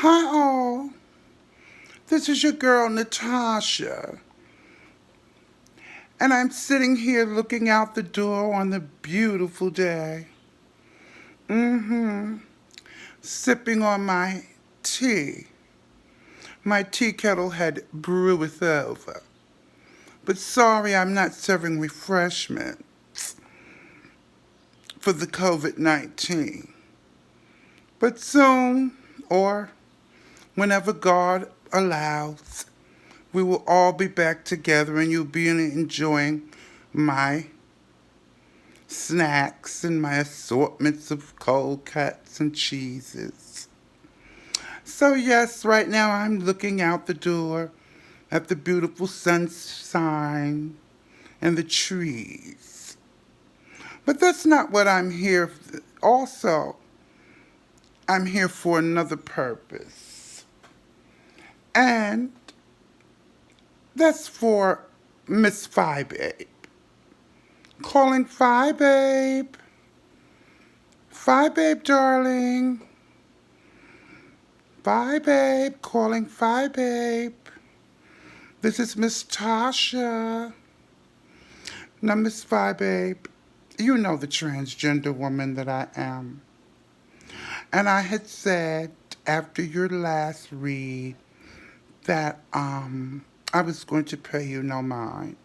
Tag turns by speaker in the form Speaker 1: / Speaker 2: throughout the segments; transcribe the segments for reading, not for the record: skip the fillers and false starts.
Speaker 1: Hi all, this is your girl Natasha, and I'm sitting here looking out the door on the beautiful day. Mm-hmm. Sipping on my tea. My tea kettle had breweth over. But sorry I'm not serving refreshment for the COVID-19. But soon, or whenever God allows, we will all be back together and you'll be enjoying my snacks and my assortments of cold cuts and cheeses. So, yes, right now I'm looking out the door at the beautiful sunshine and the trees. But that's not what I'm here for. Also, I'm here for another purpose. And that's for Miss Fyebabe. Calling Fyebabe. Fyebabe, darling. Fyebabe, calling Fyebabe. This is Miss Tasha. Now, Miss Fyebabe, you know the transgender woman that I am. And I had said after your last read that I was going to pay you no mind.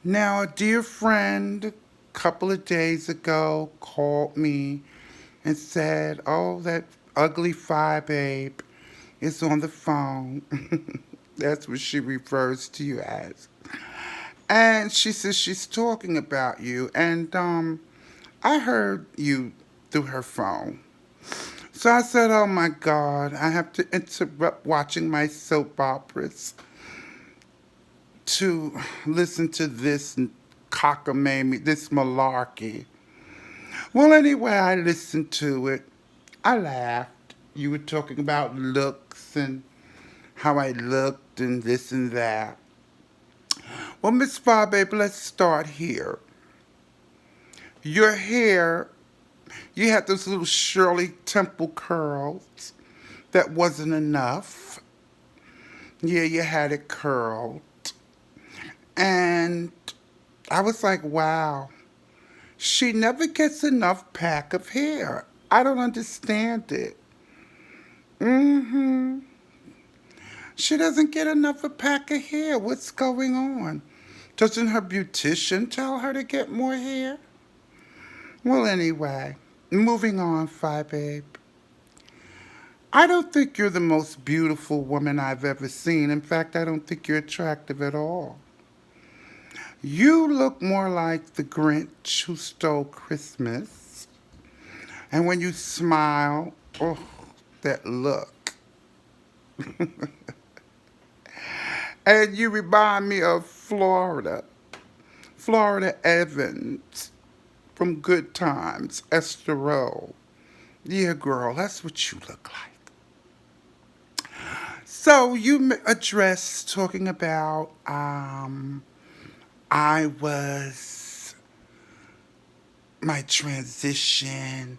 Speaker 1: Now, a dear friend a couple of days ago called me and said, "Oh, that ugly Fyebabe is on the phone." That's what she refers to you as. And she says she's talking about you. And I heard you through her phone. So I said, oh my God, I have to interrupt watching my soap operas to listen to this cockamamie, this malarkey. Well, anyway, I listened to it. I laughed. You were talking about looks and how I looked and this and that. Well, Miss Fyebabe, let's start here. Your hair, you had those little Shirley Temple curls. That wasn't enough. Yeah, you had it curled. And I was like, wow, she never gets enough pack of hair. I don't understand it. Mm-hmm. She doesn't get enough a pack of hair. What's going on? Doesn't her beautician tell her to get more hair? Well, anyway, moving on, Fyebabe. I don't think you're the most beautiful woman I've ever seen. In fact, I don't think you're attractive at all. You look more like the Grinch who stole Christmas. And when you smile, oh, that look. And you remind me of Florida. Florida Evans from Good Times, Esther Rowe. Yeah, girl, that's what you look like. So you addressed talking about I was my transition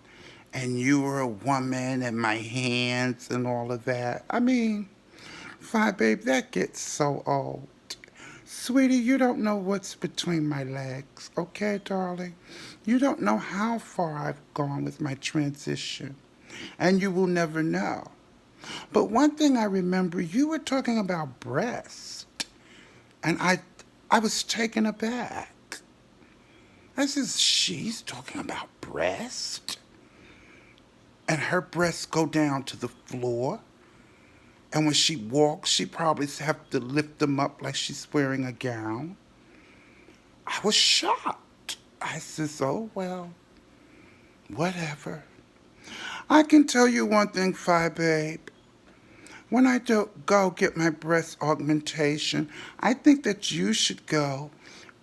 Speaker 1: and you were a woman and my hands and all of that. I mean, Fyebabe, that gets so old. Sweetie, you don't know what's between my legs, okay, darling? You don't know how far I've gone with my transition, and you will never know. But one thing I remember, you were talking about breast, and I was taken aback. I says, she's talking about breast? And her breasts go down to the floor? And when she walks, she probably have to lift them up like she's wearing a gown. I was shocked. I says, oh, well, whatever. I can tell you one thing, Fyebabe. When I do go get my breast augmentation, I think that you should go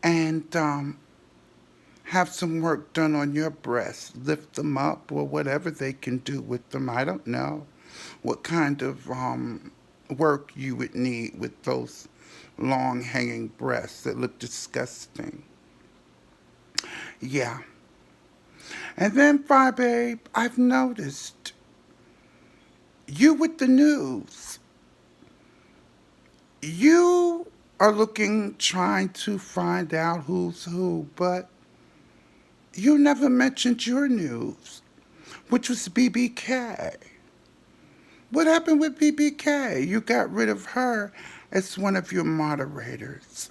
Speaker 1: and have some work done on your breasts. Lift them up or whatever they can do with them. I don't know what kind of work you would need with those long hanging breasts that look disgusting. Yeah. And then, Fyebabe, I've noticed You with the news. You are looking, trying to find out who's who, but you never mentioned your news, which was BBK. What happened with BBK? You got rid of her as one of your moderators,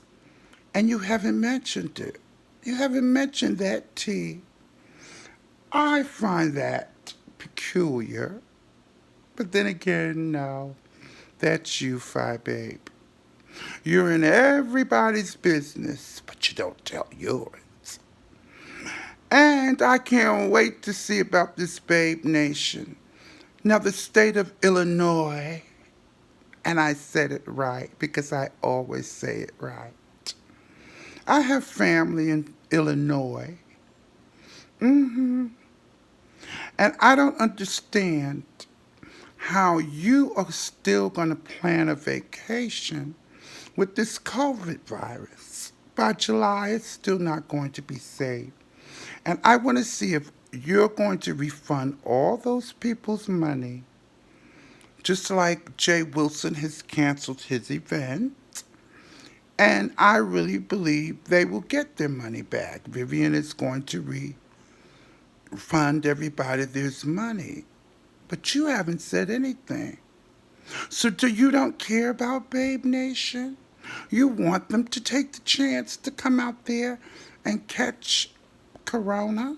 Speaker 1: and you haven't mentioned it. You haven't mentioned that, T. I find that peculiar. But then again, no. That's you, Fyebabe. You're in everybody's business, but you don't tell yours. And I can't wait to see about this Babe Nation. Now, the state of Illinois, and I said it right because I always say it right. I have family in Illinois. hmm And I don't understand how you are still going to plan a vacation with this COVID virus. By July, it's still not going to be safe. And I want to see if you're going to refund all those people's money, just like Jay Wilson has canceled his event. And I really believe they will get their money back. Vivian is going to refund everybody their money. But you haven't said anything. So do you don't care about Babe Nation? You want them to take the chance to come out there and catch Corona?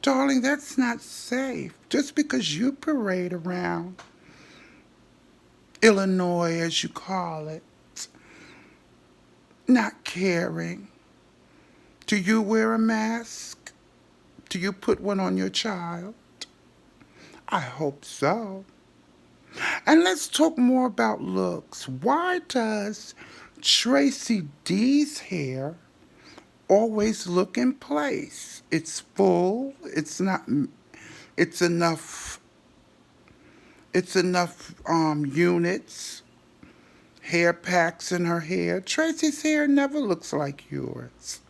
Speaker 1: Darling, that's not safe. Just because you parade around Illinois, as you call it, not caring. Do you wear a mask? Do you put one on your child? I hope so. And let's talk more about looks. Why does Tracy D's hair always look in place? It's full. It's enough. It's enough units, hair packs in her hair. Tracy's hair never looks like yours.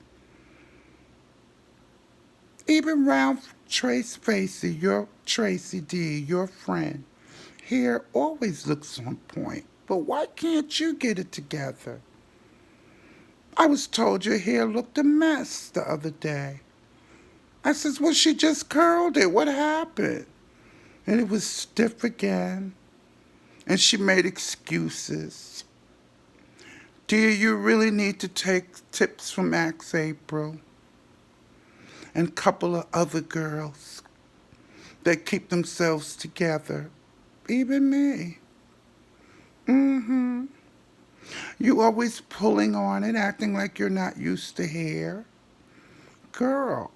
Speaker 1: Even round Trace Facey, your Tracy D, your friend, hair always looks on point. But why can't you get it together? I was told your hair looked a mess the other day. I says, well, she just curled it. What happened? And it was stiff again. And she made excuses. Dear, you really need to take tips from Max April and a couple of other girls that keep themselves together. Even me. Mm-hmm. You always pulling on it, acting like you're not used to hair. Girl,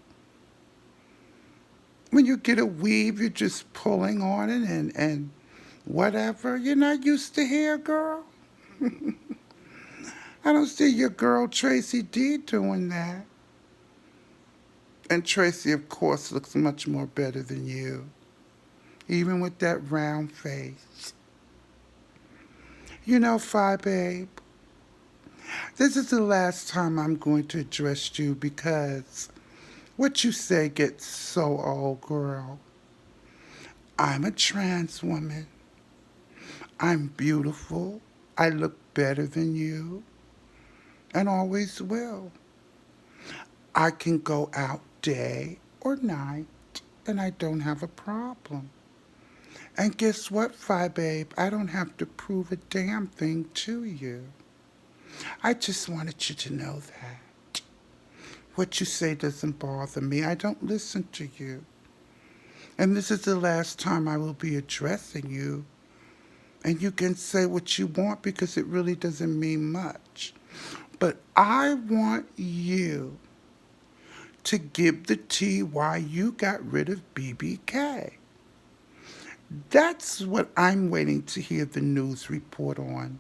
Speaker 1: when you get a weave, you're just pulling on it and whatever. You're not used to hair, girl. I don't see your girl Tracy D doing that. And Tracy, of course, looks much more better than you, even with that round face. You know, Fyebabe, this is the last time I'm going to address you because what you say gets so old, girl. I'm a trans woman. I'm beautiful. I look better than you and always will. I can go out day or night and I don't have a problem. And guess what, Fyebabe? I don't have to prove a damn thing to you. I just wanted you to know that. What you say doesn't bother me. I don't listen to you. And this is the last time I will be addressing you. And you can say what you want because it really doesn't mean much. But I want you to give the tea why you got rid of BBK. That's what I'm waiting to hear the news report on.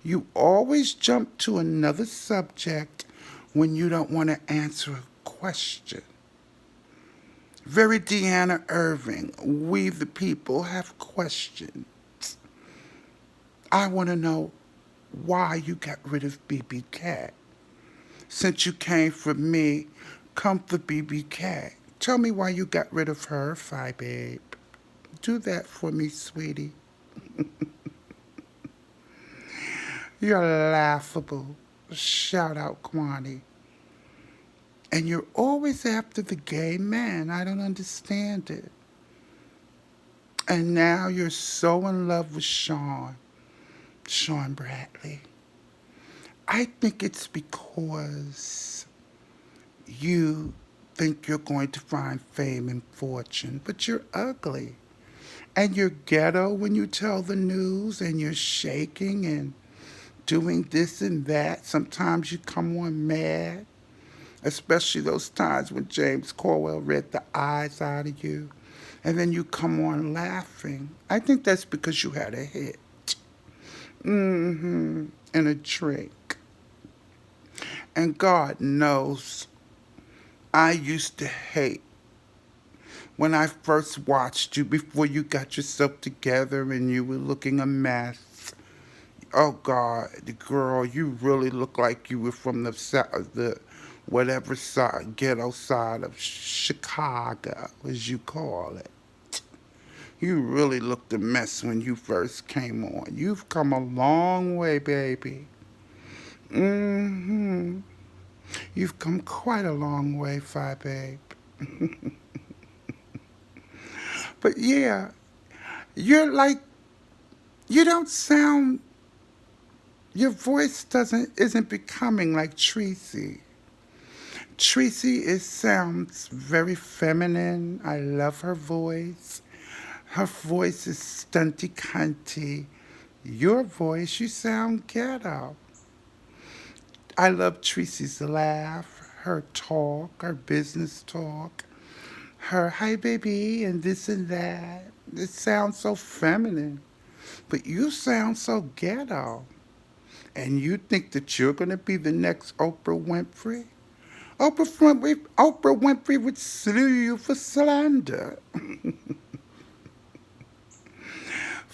Speaker 1: You always jump to another subject when you don't want to answer a question. Very Deanna Irving, we the people have questions. I want to know why you got rid of BBK. Since you came for me, come for BBK. Tell me why you got rid of her, Fyebabe. Do that for me, sweetie. You're laughable. Shout out, Kwani. And you're always after the gay man. I don't understand it. And now you're so in love with Sean Bradley. I think it's because you think you're going to find fame and fortune, but you're ugly. And you're ghetto when you tell the news, and you're shaking and doing this and that. Sometimes you come on mad, especially those times when James Corwell read the eyes out of you. And then you come on laughing. I think that's because you had a hit. Mm-hmm. And a drink. And God knows I used to hate when I first watched you before you got yourself together and you were looking a mess. Oh God, the girl, you really look like you were from the whatever side, ghetto side of Chicago, as you call it. You really looked a mess when you first came on. You've come a long way, baby. Mm-hmm. You've come quite a long way, Fyebabe. But yeah, you're like you don't sound your voice doesn't isn't becoming like Tracy. Tracy is sounds very feminine. I love her voice. Her voice is stunty cunty. Your voice, you sound ghetto. I love Tracy's laugh, her talk, her business talk, her hi baby and this and that. It sounds so feminine. But you sound so ghetto. And you think that you're going to be the next Oprah Winfrey? Oprah Winfrey would sue you for slander.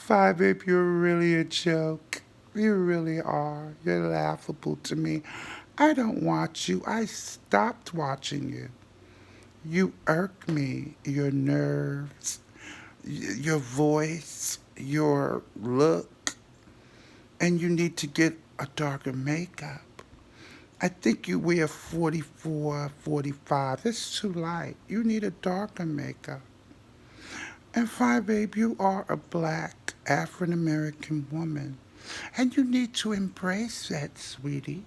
Speaker 1: Babe, you're really a joke. You really are. You're laughable to me. I don't watch you. I stopped watching you. You irk me. Your nerves, your voice, your look, and you need to get a darker makeup. I think you wear 44, 45. That's too light. You need a darker makeup. And Babe, you are a black African American woman. And you need to embrace that, sweetie,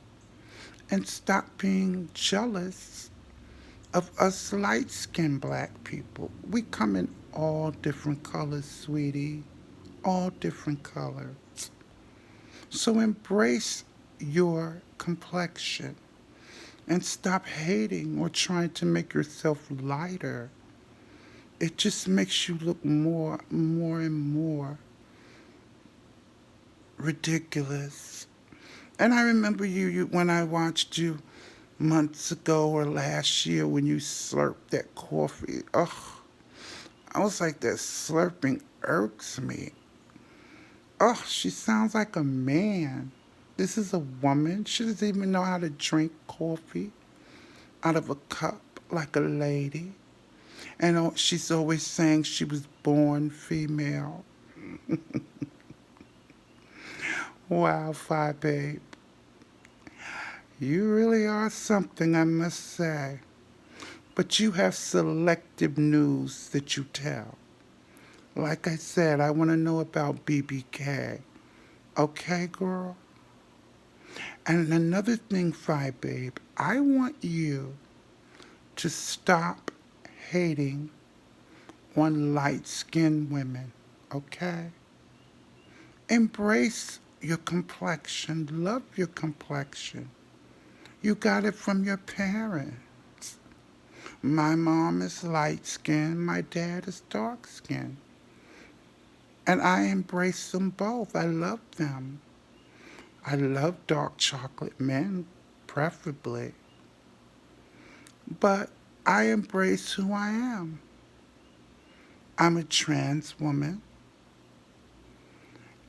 Speaker 1: and stop being jealous of us light skinned black people. We come in all different colors, sweetie. All different colors. So embrace your complexion and stop hating or trying to make yourself lighter. It just makes you look more and more ridiculous. And I remember you when I watched you months ago or last year when you slurped that coffee. Ugh, I was like, that slurping irks me. Ugh, she sounds like a man. This is a woman. She doesn't even know how to drink coffee out of a cup like a lady. And she's always saying she was born female. Wow, Babe. You really are something, I must say. But you have selective news that you tell. Like I said, I want to know about BBK. Okay, girl? And another thing, Babe, I want you to stop hating on light skinned women, okay? Embrace your complexion, love your complexion. You got it from your parents. My mom is light skinned, my dad is dark skinned. And I embrace them both. I love them. I love dark chocolate men, preferably. But I embrace who I am. I'm a trans woman.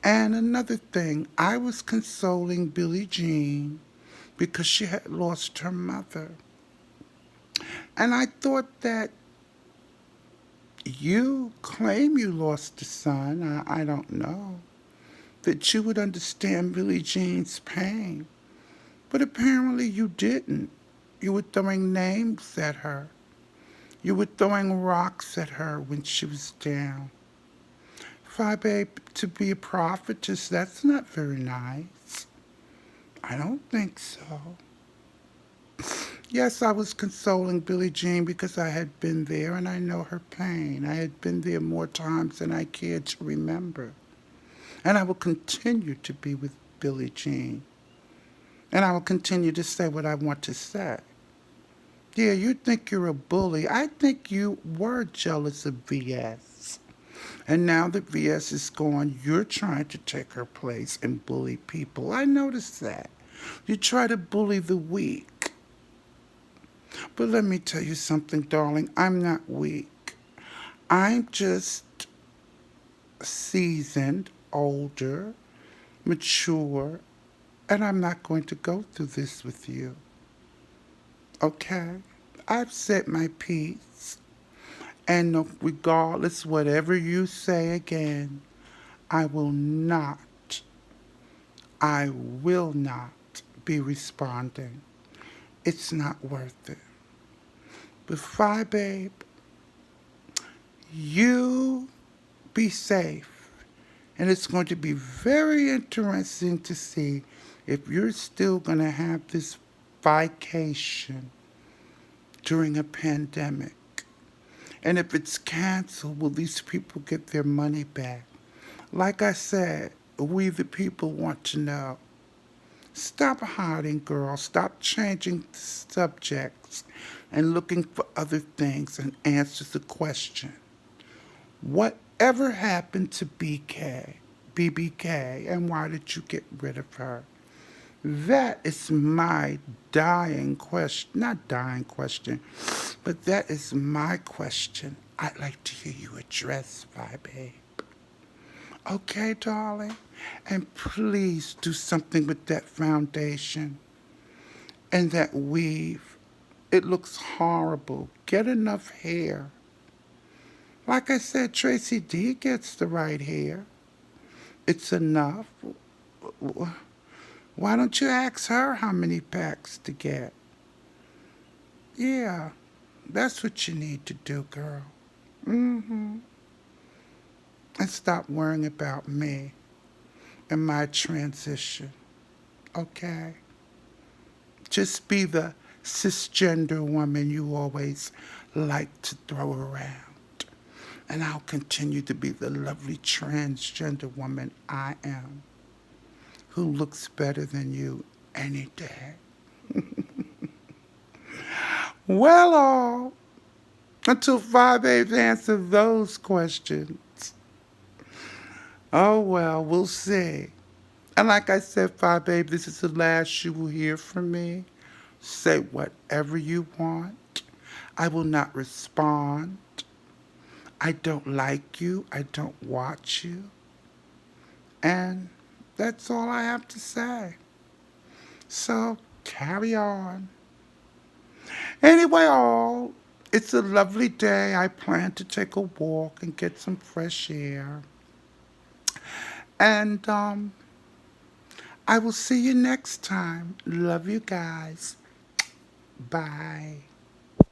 Speaker 1: And another thing, I was consoling Billie Jean because she had lost her mother. And I thought that you claim you lost a son. I don't know. That you would understand Billie Jean's pain. But apparently you didn't. You were throwing names at her. You were throwing rocks at her when she was down. Fyebabe, to be a prophetess, that's not very nice. I don't think so. Yes, I was consoling Billie Jean because I had been there and I know her pain. I had been there more times than I cared to remember. And I will continue to be with Billie Jean. And I will continue to say what I want to say. Yeah, you think you're a bully. I think you were jealous of VS. And now that VS is gone, you're trying to take her place and bully people. I noticed that. You try to bully the weak. But let me tell you something, darling. I'm not weak. I'm just seasoned, older, mature, and I'm not going to go through this with you. Okay? I've said my piece. And regardless, whatever you say again, I will not, I will not be responding. It's not worth it. But Fyebabe, you be safe. And it's going to be very interesting to see if you're still going to have this vacation during a pandemic. And if it's canceled, will these people get their money back? Like I said, we the people want to know. Stop hiding, girl. Stop changing subjects and looking for other things and answer the question. Whatever happened to BBK, and why did you get rid of her? That is my dying question. Not dying question, but that is my question. I'd like to hear you address, Fyebabe. Okay, darling? And please do something with that foundation and that weave. It looks horrible. Get enough hair. Like I said, Tracy D gets the right hair. It's enough. Why don't you ask her how many packs to get? Yeah, that's what you need to do, girl. Mm-hmm. And stop worrying about me and my transition, okay? Just be the cisgender woman you always like to throw around. And I'll continue to be the lovely transgender woman I am, who looks better than you any day. Well, all, until Fyebabe answer those questions. Oh, well, we'll see. And like I said, Fyebabe, this is the last you will hear from me. Say whatever you want. I will not respond. I don't like you. I don't watch you. And that's all I have to say. So carry on. Anyway, all, it's a lovely day. I plan to take a walk and get some fresh air. And I will see you next time. Love you guys. Bye.